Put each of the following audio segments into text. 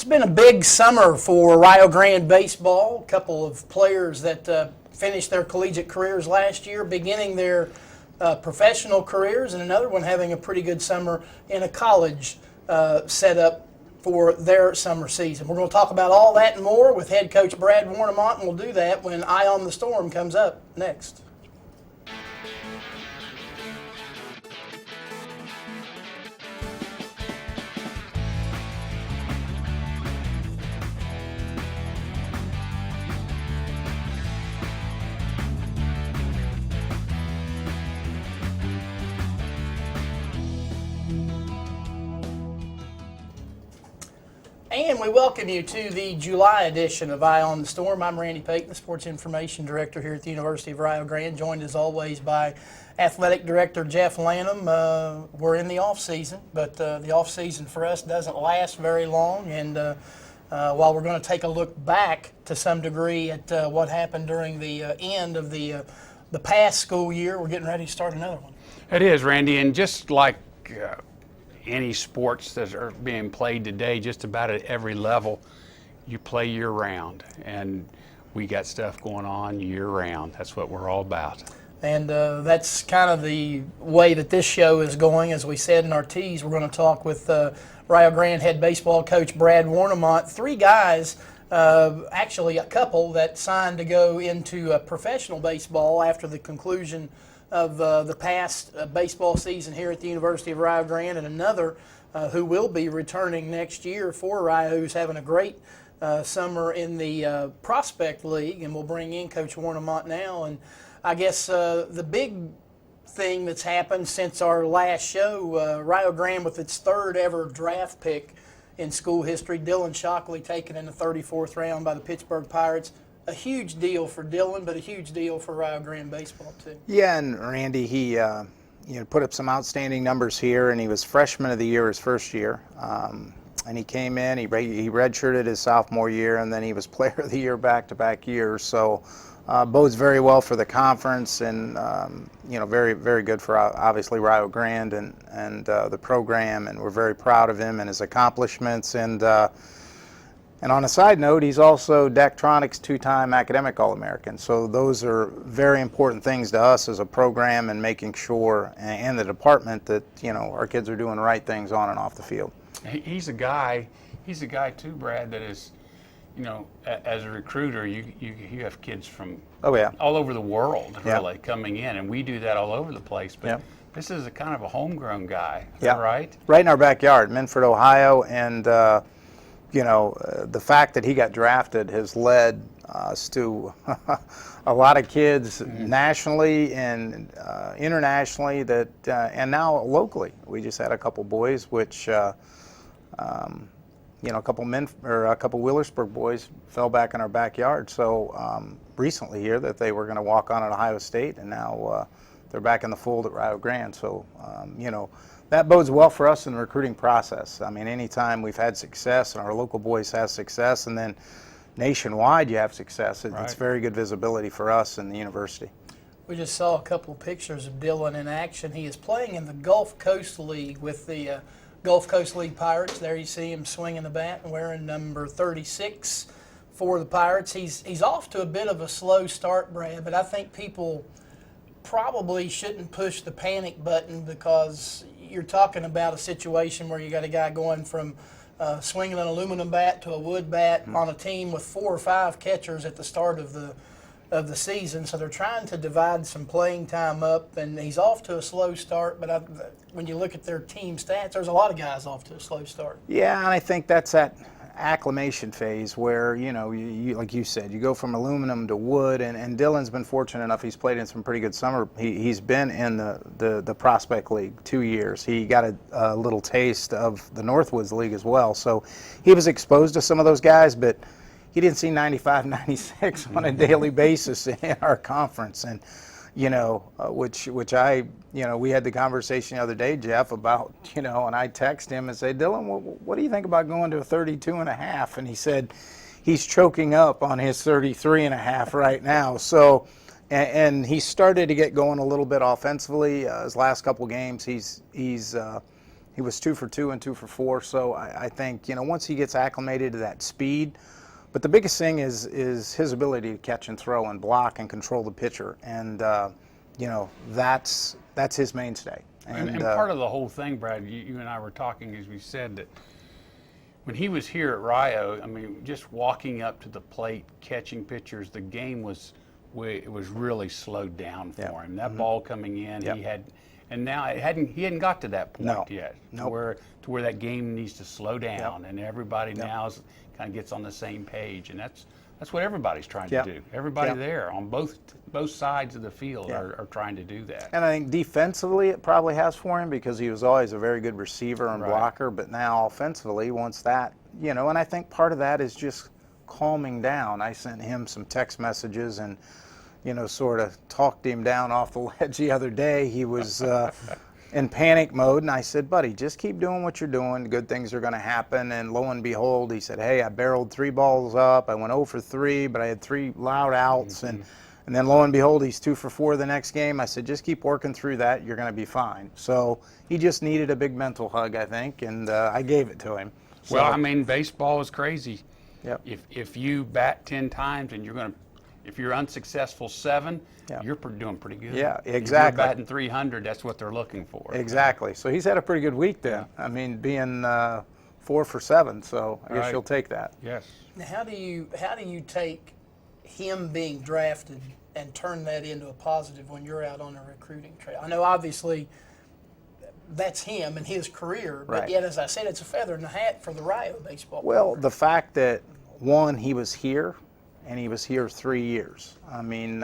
It's been a big summer for Rio Grande baseball. A couple of players that finished their collegiate careers last year, beginning their professional careers, and another one having a pretty good summer in a college setup for their summer season. We're going to talk about all that and more with head coach Brad Warnimont, and we'll do that when Eye on the Storm comes up next. And we welcome you to the July edition of Eye on the Storm. I'm Randy Payton, the Sports Information Director here at the University of Rio Grande, joined as always by Athletic Director Jeff Lanham. We're in the off-season, but the off-season for us doesn't last very long. And while we're going to take a look back to some degree at what happened during the end of the past school year, we're getting ready to start another one. It is, Randy, and just like any sports that are being played today, just about at every level, you play year-round, and we got stuff going on year-round. That's what we're all about. And that's kind of the way that this show is going. As we said in our tease, we're going to talk with Rio Grande head baseball coach Brad Warnimont. Three guys, actually a couple, that signed to go into professional baseball after the conclusion of the past baseball season here at the University of Rio Grande, and another who will be returning next year for Rio, who's having a great summer in the Prospect League, and we'll bring in Coach Warnimont now. And I guess the big thing that's happened since our last show, Rio Grande with its third ever draft pick in school history, Dylan Shockley taken in the 34th round by the Pittsburgh Pirates. A huge deal for Dylan, but a huge deal for Rio Grande baseball too. Yeah, and Randy, he put up some outstanding numbers here, and he was freshman of the year his first year. And he came in, he redshirted his sophomore year, and then he was player of the year back-to-back years. So bodes very well for the conference, and very, very good for obviously Rio Grande and the program. And we're very proud of him and his accomplishments. And on a side note, he's also Daktronics two-time academic All-American. So those are very important things to us as a program, and making sure, and the department, that our kids are doing the right things on and off the field. He's a guy too, Brad, that is, as a recruiter, you have kids from all over the world really coming in, and we do that all over the place. But this is a kind of a homegrown guy, right? Right in our backyard, Minford, Ohio, and the fact that he got drafted has led us to a lot of kids nationally and internationally and now locally. We just had a couple boys, which a couple Wheelersburg boys fell back in our backyard. So recently here that they were going to walk on at Ohio State, and now they're back in the fold at Rio Grande. So that bodes well for us in the recruiting process. I mean, anytime we've had success and our local boys have success, and then nationwide you have success, it's very good visibility for us and the university. We just saw a couple of pictures of Dylan in action. He is playing in the Gulf Coast League with the Gulf Coast League Pirates. There you see him swinging the bat and wearing number 36 for the Pirates. He's off to a bit of a slow start, Brad, but I think people probably shouldn't push the panic button, because you're talking about a situation where you got a guy going from swinging an aluminum bat to a wood bat on a team with 4 or 5 catchers at the start of the season. So they're trying to divide some playing time up, and he's off to a slow start. But when you look at their team stats, there's a lot of guys off to a slow start. Yeah, and I think that's that acclimation phase where, you like you said, you go from aluminum to wood, and Dylan's been fortunate enough. He's played in some pretty good summer. He's been in the Prospect League 2 years. He got a little taste of the Northwoods League as well. So he was exposed to some of those guys, but he didn't see 95, 96 on a daily basis in our conference. And which I, we had the conversation the other day, Jeff, about, and I text him and say, Dylan, what do you think about going to a 32 and a half? And he said he's choking up on his 33 and a half right now. So, and he started to get going a little bit offensively. His last couple games, he's He was 2 for 2 and 2 for 4. So I think, you know, once he gets acclimated to that speed, but the biggest thing is his ability to catch and throw and block and control the pitcher, and you know, that's his mainstay. And part of the whole thing, Brad, you and I were talking, as we said, that when he was here at Rio, I mean, just walking up to the plate, catching pitchers, the game was really slowed down for him. That ball coming in, he had, and now he hadn't got to that point yet, to where that game needs to slow down, and everybody now kind of gets on the same page, and that's what everybody's trying to do. Everybody there on both sides of the field are trying to do that. And I think defensively it probably has for him, because he was always a very good receiver and blocker, but now offensively, once that, you know, and I think part of that is just calming down. I sent him some text messages and, you know, sort of talked him down off the ledge the other day. He was in panic mode, and I said, buddy, just keep doing what you're doing. Good things are going to happen. And lo and behold, he said, hey, I barreled 3 balls up. I went 0 for 3, but I had 3 loud outs. And then lo and behold, he's 2 for 4 the next game. I said, just keep working through that. You're going to be fine. So he just needed a big mental hug, I think, and I gave it to him. So, well, I mean, baseball is crazy. Yep. If you bat 10 times and if you're unsuccessful 7, you're doing pretty good. Yeah, exactly. If you're batting 300, that's what they're looking for. Exactly. So he's had a pretty good week then. I mean, being 4 for 7, so I guess you'll take that. Yes. Now, how do you take him being drafted and turn that into a positive when you're out on a recruiting trail? I know obviously that's him and his career, but yet, as I said, it's a feather in the hat for the Rio baseball program. The fact that, one, he was here, and he was here 3 years. I mean,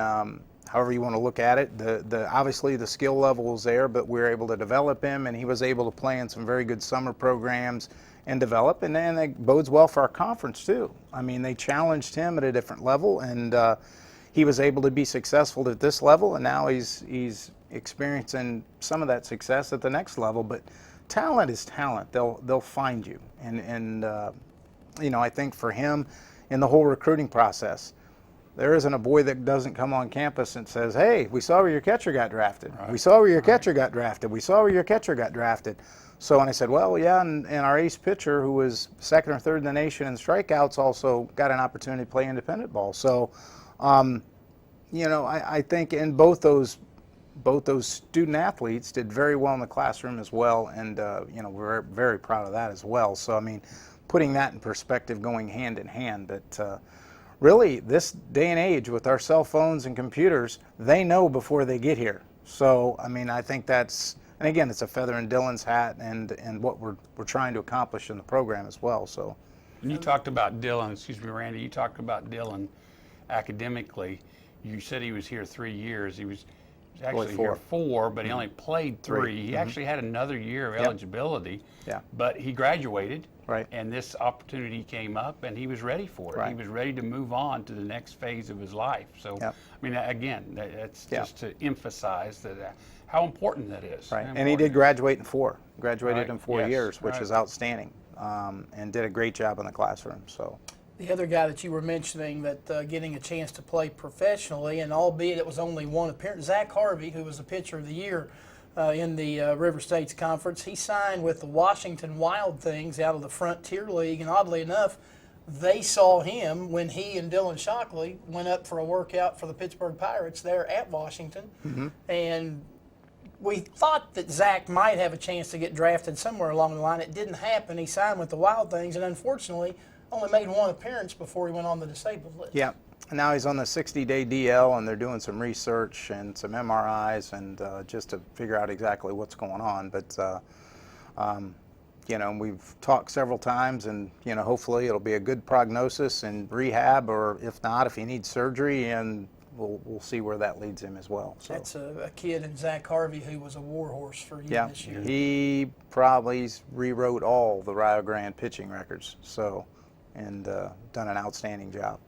however you want to look at it, obviously the skill level was there, but we were able to develop him, and he was able to play in some very good summer programs and develop, and then it bodes well for our conference too. I mean, they challenged him at a different level, and he was able to be successful at this level, and now he's experiencing some of that success at the next level. But talent is talent. They'll find you, and you know, I think for him, in the whole recruiting process, there isn't a boy that doesn't come on campus and says, hey, we saw where your catcher got drafted. We saw where your catcher got drafted. We saw where your catcher got drafted. So, and I said, well, yeah, and our ace pitcher, who was 2nd or 3rd in the nation in strikeouts, also got an opportunity to play independent ball. So, you know, I think in both those student athletes did very well in the classroom as well, and you know, we're very proud of that as well. So, I mean, putting that in perspective, going hand in hand. But really, this day and age with our cell phones and computers, they know before they get here. So, I mean, I think that's, and again, it's a feather in Dylan's hat, and what we're trying to accomplish in the program as well. So, and you talked about Dylan, excuse me, Randy, you talked about Dylan academically. You said he was here 3 years. He was actually here 4, but he only played 3. He actually had another year of eligibility, but he graduated. And this opportunity came up, and he was ready for it. He was ready to move on to the next phase of his life. So, I mean, again, that's just to emphasize that how important that is. And he did graduate in 4. Graduated in 4 years, which is outstanding, and did a great job in the classroom. So. The other guy that you were mentioning that getting a chance to play professionally, and albeit it was only one appearance, Zach Harvey, who was the pitcher of the year in the River States Conference, he signed with the Washington Wild Things out of the Frontier League, and oddly enough, they saw him when he and Dylan Shockley went up for a workout for the Pittsburgh Pirates there at Washington, and we thought that Zach might have a chance to get drafted somewhere along the line. It didn't happen. He signed with the Wild Things, and unfortunately only made one appearance before he went on the disabled list. Yeah, and now he's on the 60-day DL, and they're doing some research and some MRIs, and just to figure out exactly what's going on. But you know, we've talked several times, and you know, hopefully it'll be a good prognosis and rehab, or if not, if he needs surgery, and we'll see where that leads him as well. So. That's a kid in Zach Harvey who was a warhorse for you this year. He probably rewrote all the Rio Grande pitching records. So. And done an outstanding job.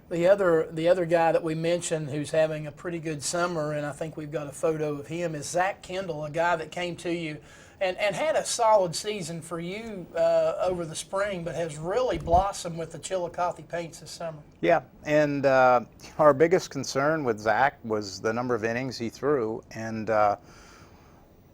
The other guy that we mentioned who's having a pretty good summer, and I think we've got a photo of him, is Zach Kendall, a guy that came to you and had a solid season for you over the spring, but has really blossomed with the Chillicothe Paints this summer. Yeah, and our biggest concern with Zach was the number of innings he threw, and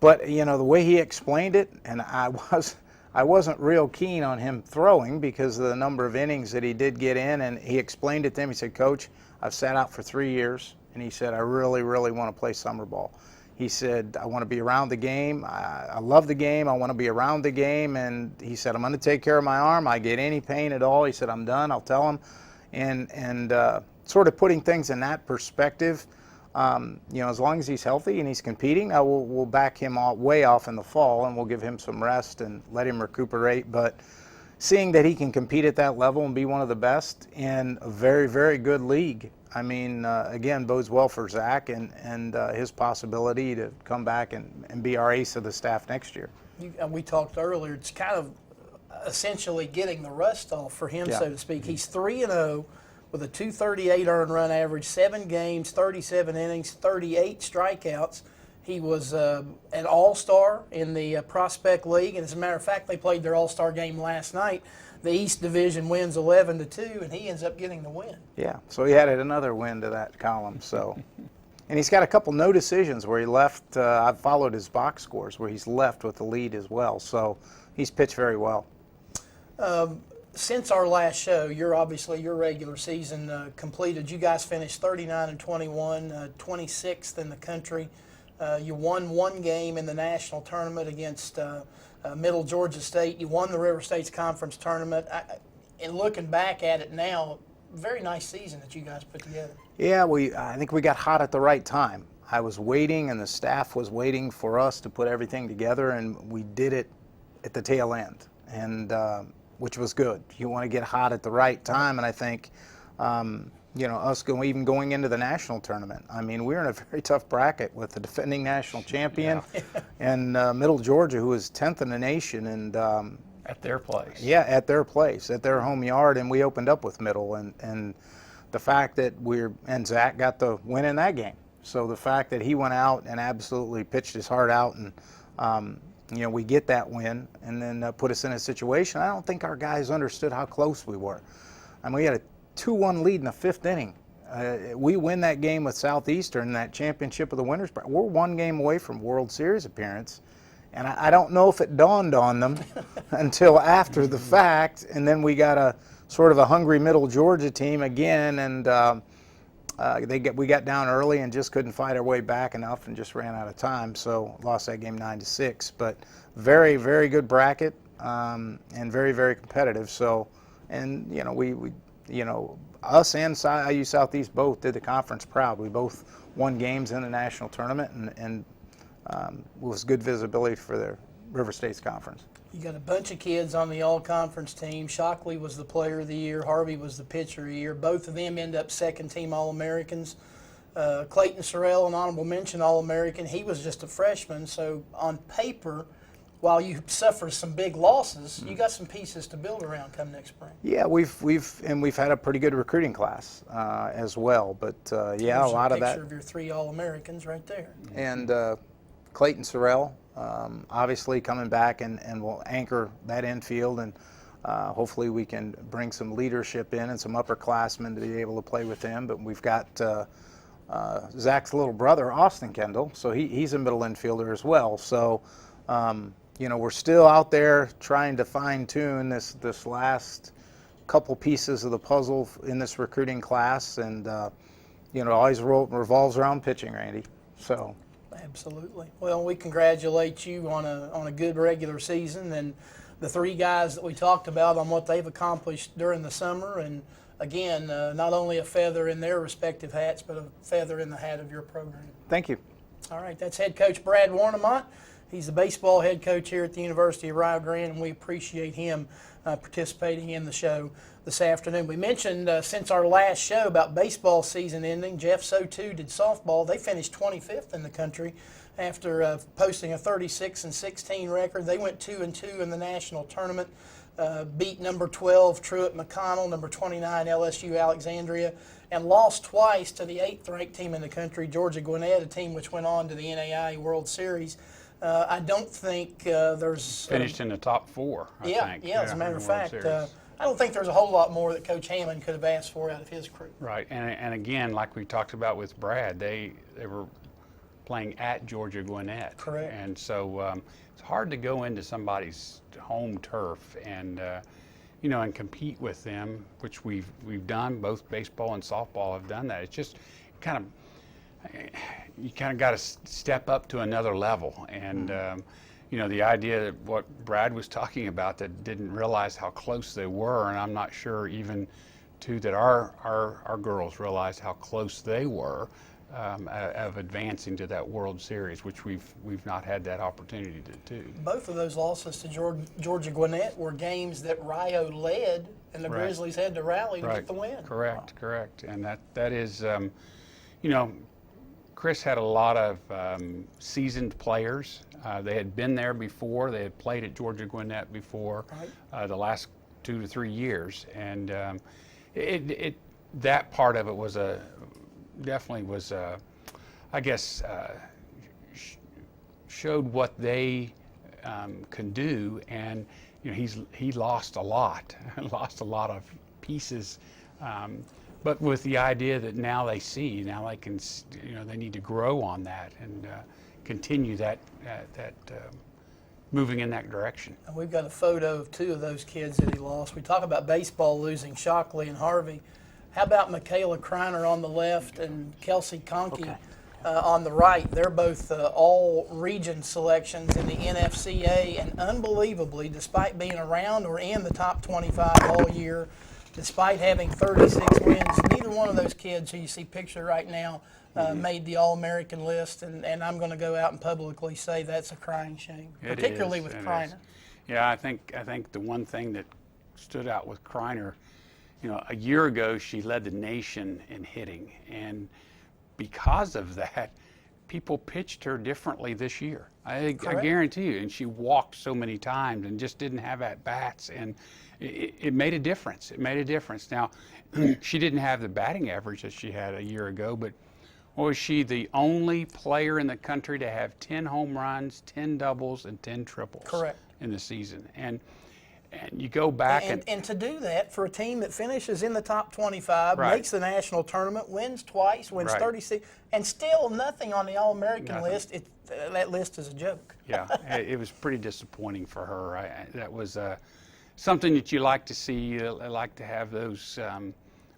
But the way he explained it, and I wasn't real keen on him throwing because of the number of innings that he did get in, and he explained it to him. He said, "Coach, I've sat out for 3 years," and he said, "I really, really want to play summer ball." He said, "I want to be around the game. I love the game. I want to be around the game." And he said, "I'm going to take care of my arm. I get any pain at all." He said, "I'm done. I'll tell him." And sort of putting things in that perspective, as long as he's healthy and he's competing, we'll back him way off in the fall, and we'll give him some rest and let him recuperate. But seeing that he can compete at that level and be one of the best in a very, very good league, I mean, again, bodes well for Zach and his possibility to come back and be our ace of the staff next year. We talked earlier, it's kind of essentially getting the rust off for him, so to speak. He's 3-0 with a 238 earned run average, 7 games, 37 innings, 38 strikeouts. He was an all-star in the Prospect League, and as a matter of fact, they played their all-star game last night. The East Division wins 11-2, and he ends up getting the win. Yeah, so he added another win to that column. So, and he's got a couple no decisions where he left. I've followed his box scores where he's left with the lead as well. So he's pitched very well. Since our last show, your regular season completed. You guys finished 39-21, 26th in the country. You won 1 game in the national tournament against Middle Georgia State. You won the River States Conference tournament. And looking back at it now, very nice season that you guys put together. Yeah, I think we got hot at the right time. I was waiting, and the staff was waiting for us to put everything together, and we did it at the tail end, and which was good. You want to get hot at the right time, and I think us even going into the national tournament. I mean, we're in a very tough bracket with the defending national champion and Middle Georgia, who is 10th in the nation, and at their place. Yeah, at their place, at their home yard, and we opened up with Middle, and the fact that and Zach got the win in that game. So the fact that he went out and absolutely pitched his heart out, and we get that win, and then put us in a situation. I don't think our guys understood how close we were. I mean, we had a 2-1 lead in the 5th inning. We win that game with Southeastern, that championship of the winners. We're 1 game away from World Series appearance, and I don't know if it dawned on them until after the fact. And then we got a sort of a hungry Middle Georgia team again, and we got down early and just couldn't fight our way back enough, and just ran out of time. So lost that game 9-6. But very, very good bracket, and very, very competitive. So, and us and IU Southeast both did the conference proud. We both won games in the national tournament, and was good visibility for the River States Conference. You got a bunch of kids on the all-conference team. Shockley was the player of the year. Harvey was the pitcher of the year. Both of them end up second-team All-Americans. Clayton Sorrell, an honorable mention All-American. He was just a freshman, so on paper, while you suffer some big losses, you got some pieces to build around come next spring. Yeah, we've had a pretty good recruiting class as well. But a lot of that. Picture of your 3 All-Americans right there. And Clayton Sorrell, obviously coming back and will anchor that infield, and hopefully we can bring some leadership in and some upperclassmen to be able to play with him. But we've got Zach's little brother, Austin Kendall, so he's a middle infielder as well. So. We're still out there trying to fine-tune this last couple pieces of the puzzle in this recruiting class, and it always revolves around pitching, Randy. So. Absolutely. Well, we congratulate you on a good regular season, and the 3 guys that we talked about on what they've accomplished during the summer, and again, not only a feather in their respective hats, but a feather in the hat of your program. Thank you. All right, that's head coach Brad Warnimont. He's the baseball head coach here at the University of Rio Grande, and we appreciate him participating in the show this afternoon. We mentioned since our last show about baseball season ending, Jeff, so too did softball. They finished 25th in the country after posting a 36-16 record. They went 2-2 in the national tournament, beat number 12 Truett McConnell, number 29 LSU Alexandria, and lost twice to the 8th-ranked team in the country, Georgia Gwinnett, a team which went on to the NAIA World Series. I don't think there's... Finished in the top 4, I think. Yeah, as a matter of fact. I don't think there's a whole lot more that Coach Hammond could have asked for out of his crew. Right, and again, like we talked about with Brad, they were playing at Georgia Gwinnett. Correct. And so it's hard to go into somebody's home turf and and compete with them, which we've done. Both baseball and softball have done that. It's just you kind of got to step up to another level. And the idea that what Brad was talking about, that didn't realize how close they were, and I'm not sure even too that our girls realized how close they were of advancing to that World Series, which we've not had that opportunity to do. Both of those losses to Georgia Gwinnett were games that Rio led, and the Grizzlies had to rally to get the win. Correct. And that is, Chris had a lot of seasoned players. They had been there before. They had played at Georgia Gwinnett before the last 2 to 3 years, and that part of it was showed what they can do. And he lost a lot of pieces, but with the idea that now they can they need to grow on that and continue that moving in that direction. And we've got a photo of 2 of those kids that he lost. We talk about baseball losing Shockley and Harvey. How about Michaela Kreiner on the left and Kelsey Conkey on the right? They're both all-region selections in the NFCA, and unbelievably, despite being around or in the top 25 all year, despite having 36 wins, neither one of those kids who you see pictured right now made the All-American list, and I'm going to go out and publicly say that's a crying shame, particularly with Kreiner. Yeah, I think the one thing that stood out with Kreiner, a year ago she led the nation in hitting, and because of that, people pitched her differently this year. I guarantee you. And she walked so many times and just didn't have at-bats, and it made a difference. It made a difference. Now, she didn't have the batting average that she had a year ago, but was she the only player in the country to have 10 home runs, 10 doubles, and 10 triples in the season? And you go back and to do that for a team that finishes in the top 25, makes the national tournament, wins twice, wins 36, and still nothing on the All-American list. That list is a joke. Yeah, it was pretty disappointing for her. That was something that you like to see. You like to have those.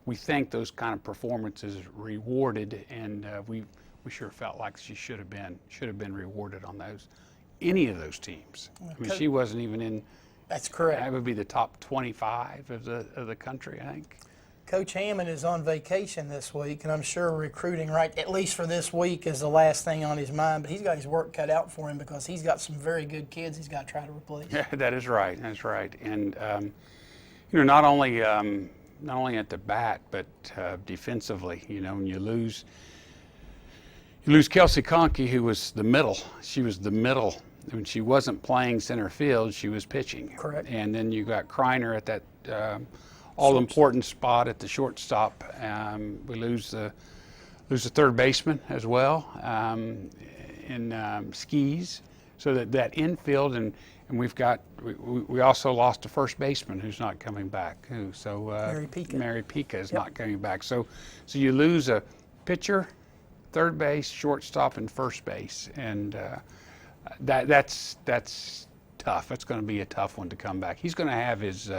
We think those kind of performances rewarded, and we sure felt like she should have been rewarded on those. Any of those teams. I mean, she wasn't even in. That's correct. That would be the top 25 of the country, I think. Coach Hammond is on vacation this week, and I'm sure recruiting, at least for this week, is the last thing on his mind. But he's got his work cut out for him because he's got some very good kids he's got to try to replace. Yeah, that is right. That's right. And not only at the bat, but defensively. When you lose Kelsey Conkey, who was the middle. She was the middle. When she wasn't playing center field, she was pitching. Correct. And then you got Kreiner at that all-important spot at the shortstop. We lose the third baseman as well in Skis. So that infield, and we also lost a first baseman who's not coming back. Mary Pica is not coming back. So you lose a pitcher, third base, shortstop, and first base, and that's tough. It's going to be a tough one to come back. He's going to have his.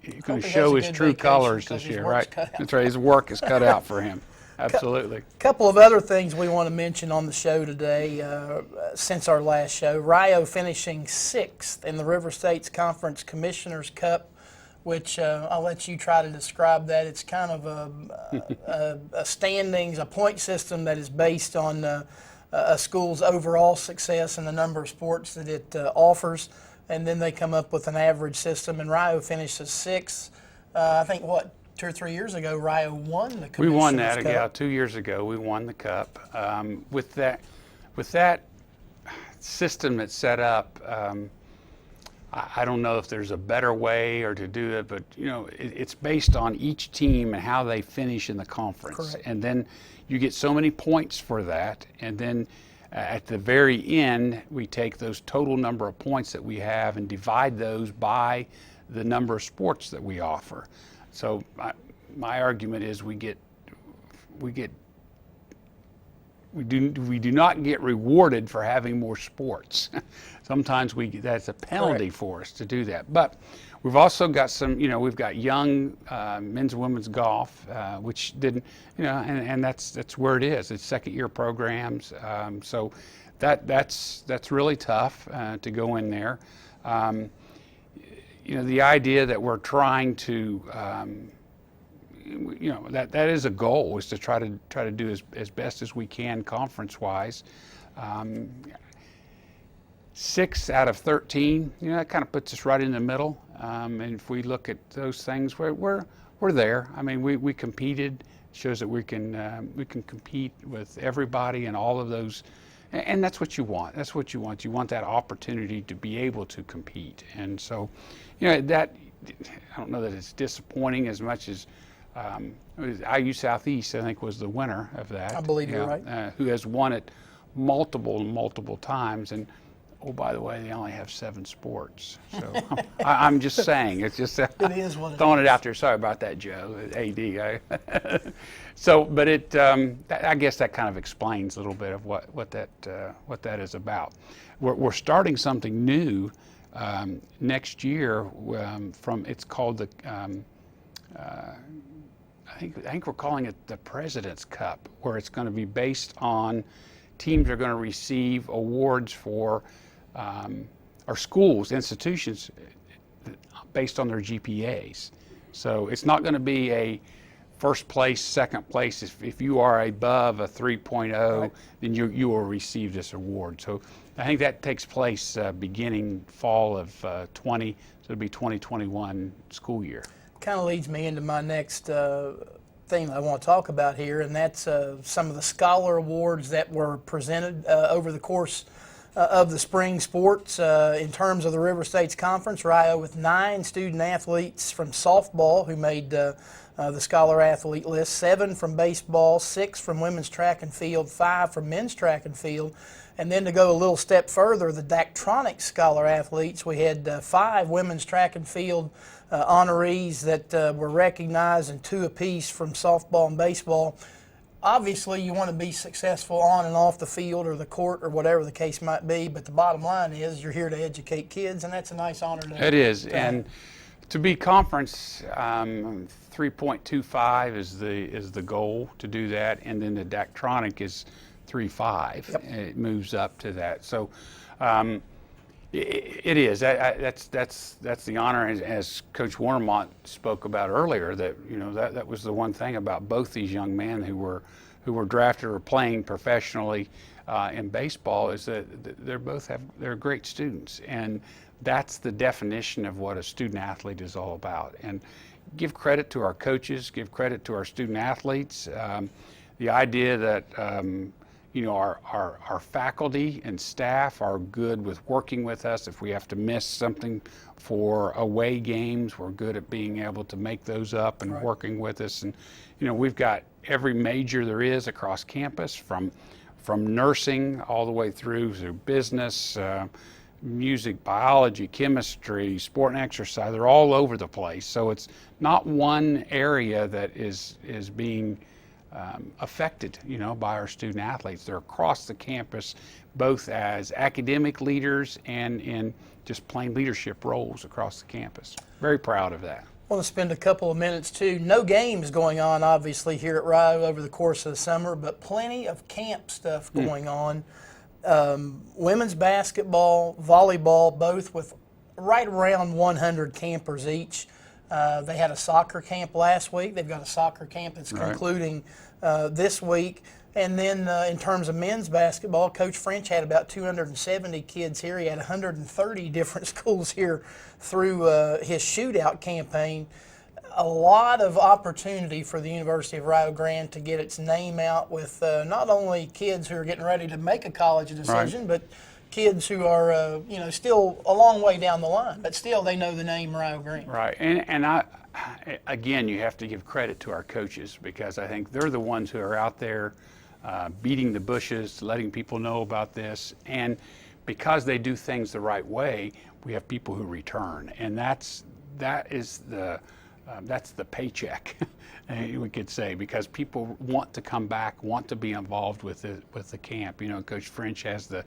He's going to show his true colors this year, right? That's right. His work is cut out for him. Absolutely. A couple of other things we want to mention on the show today since our last show. Rio finishing 6th in the River States Conference Commissioner's Cup, which I'll let you try to describe that. It's kind of a standings, a point system that is based on a school's overall success and the number of sports that it offers, and then they come up with an average system. And Rio finishes 6th. I think 2 or 3 years ago, Rio won the Commissioner's Cup. We won that, yeah. 2 years ago, we won the Cup. With that system that's set up, I don't know if there's a better way or to do it, but it's based on each team and how they finish in the conference. Correct. And then you get so many points for that, and then at the very end, we take those total number of points that we have and divide those by the number of sports that we offer. So my argument is we get we do not get rewarded for having more sports. Sometimes that's a penalty Correct. for us to do that. But we've also got some, we've got young men's and women's golf, which didn't, and that's where it is. It's second-year programs, so that's really tough to go in there. The idea that we're trying to, that is a goal, is to try to do as best as we can conference-wise. 6 out of 13, that kind of puts us right in the middle. And if we look at those things, we're there. I mean, we competed. It shows that we can compete with everybody and all of those, and that's what you want. That's what you want. You want that opportunity to be able to compete. And so, that, I don't know that it's disappointing as much as IU Southeast, I think, was the winner of that. I believe you're right. Who has won it multiple times. And oh, by the way, they only have 7 sports. So I'm just saying, it's just it is what throwing it out there. Sorry about that, Joe, AD. So, but I guess that kind of explains a little bit of what that is about. We're starting something new next year. It's called the. I think we're calling it the President's Cup, where it's going to be based on teams are going to receive awards for, or schools, institutions, based on their GPAs. So it's not going to be a first place, second place. If you are above a 3.0, right, then you will receive this award. So I think that takes place beginning fall of 20, so it'll be 2021 school year. Kind of leads me into my next thing that I want to talk about here, and that's some of the scholar awards that were presented over the course of the spring sports. In terms of the River States Conference, Rio with 9 student athletes from softball who made the scholar athlete list, 7 from baseball, 6 from women's track and field, 5 from men's track and field. And then to go a little step further, the Daktronics scholar athletes, we had 5 women's track and field honorees that were recognized, and 2 apiece from softball and baseball. Obviously, you want to be successful on and off the field or the court or whatever the case might be, but the bottom line is you're here to educate kids, and that's a nice honor to It is, and to be conference, 3.25 is the goal to do that, and then the Daktronic is 3.5. Yep. It moves up to that. So it is. That's the honor, as Coach Warnimont spoke about earlier. That was the one thing about both these young men who were drafted or playing professionally in baseball, is that they're great students, and that's the definition of what a student athlete is all about. And give credit to our coaches, give credit to our student athletes. The idea that our faculty and staff are good with working with us. If we have to miss something for away games, we're good at being able to make those up and right, working with us. And we've got every major there is across campus, from nursing all the way through business, music, biology, chemistry, sport and exercise. They're all over the place. So it's not one area that is being affected, by our student athletes. They're across the campus, both as academic leaders and in just plain leadership roles across the campus. Very proud of that. I want to spend a couple of minutes too. No games going on, obviously, here at Rio over the course of the summer, but plenty of camp stuff going on. Women's basketball, volleyball, both with right around 100 campers each. They had a soccer camp last week. They've got a soccer camp that's concluding this week. And then in terms of men's basketball, Coach French had about 270 kids here. He had 130 different schools here through his shootout campaign. A lot of opportunity for the University of Rio Grande to get its name out with not only kids who are getting ready to make a college decision, right, but kids who are, still a long way down the line, but still they know the name Rio Grande. Right, and again, you have to give credit to our coaches, because I think they're the ones who are out there beating the bushes, letting people know about this, and because they do things the right way, we have people who return, and that is the that's the paycheck, we could say, because people want to come back, want to be involved with the camp. You know, Coach French has the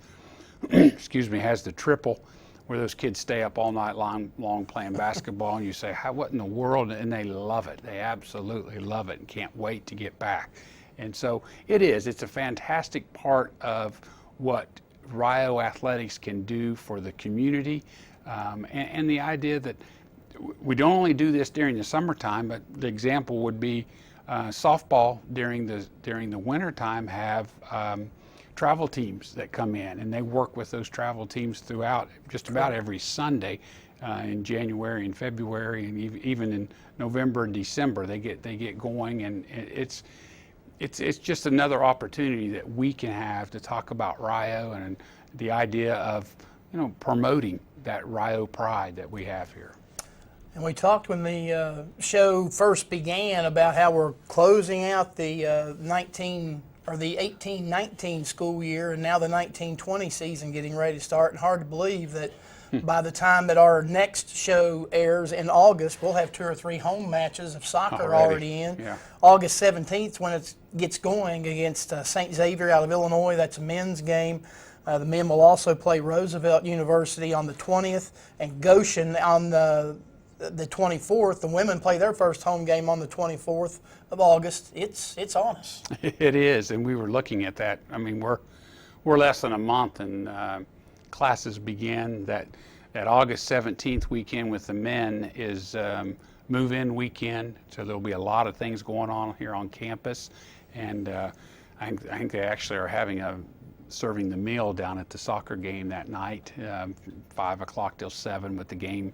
excuse me, has the triple, where those kids stay up all night long playing basketball, and you say, what in the world? And they love it. They absolutely love it and can't wait to get back. And so it's a fantastic part of what Rio Athletics can do for the community, and the idea that we don't only do this during the summertime, but the example would be softball during the wintertime have travel teams that come in, and they work with those travel teams throughout just about every Sunday in January and February, and even in November and December they get going, and it's just another opportunity that we can have to talk about Rio and the idea of, you know, promoting that Rio pride that we have here. And we talked when the show first began about how we're closing out the 18-19 school year, and now the 19-20 season getting ready to start. And hard to believe that by the time that our next show airs in August, we'll have 2 or 3 home matches of soccer already in. Yeah. August 17th when it gets going against St. Xavier out of Illinois. That's a men's game. The men will also play Roosevelt University on the 20th and Goshen on the 24th. The women play their first home game on the 24th of August. It's on us. It is, and we were looking at that. I mean, we're less than a month, and classes begin. That August 17th weekend with the men is move-in weekend, so there'll be a lot of things going on here on campus, and I think they actually are serving the meal down at the soccer game that night, 5 o'clock till 7, with the game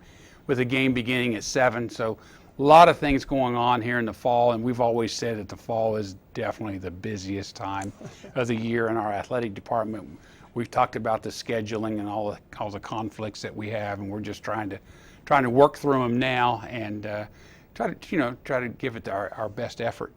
beginning at 7. So a lot of things going on here in the fall, and we've always said that the fall is definitely the busiest time of the year in our athletic department. We've talked about the scheduling and all the conflicts that we have, and we're just trying to work through them now and try to give it our best effort.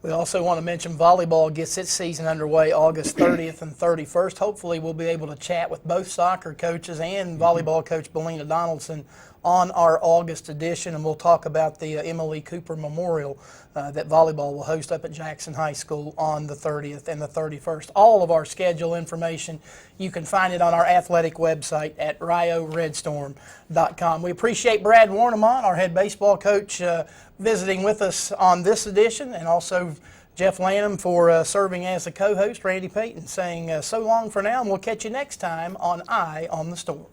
We also want to mention volleyball gets its season underway August 30th and 31st. Hopefully we'll be able to chat with both soccer coaches and volleyball coach Belina Donaldson on our August edition, and we'll talk about the Emily Cooper Memorial that volleyball will host up at Jackson High School on the 30th and the 31st. All of our schedule information, you can find it on our athletic website at rioredstorm.com. We appreciate Brad Warnimont, our head baseball coach, visiting with us on this edition, and also Jeff Lanham for serving as the co-host. Randy Payton saying so long for now, and we'll catch you next time on Eye on the Storm.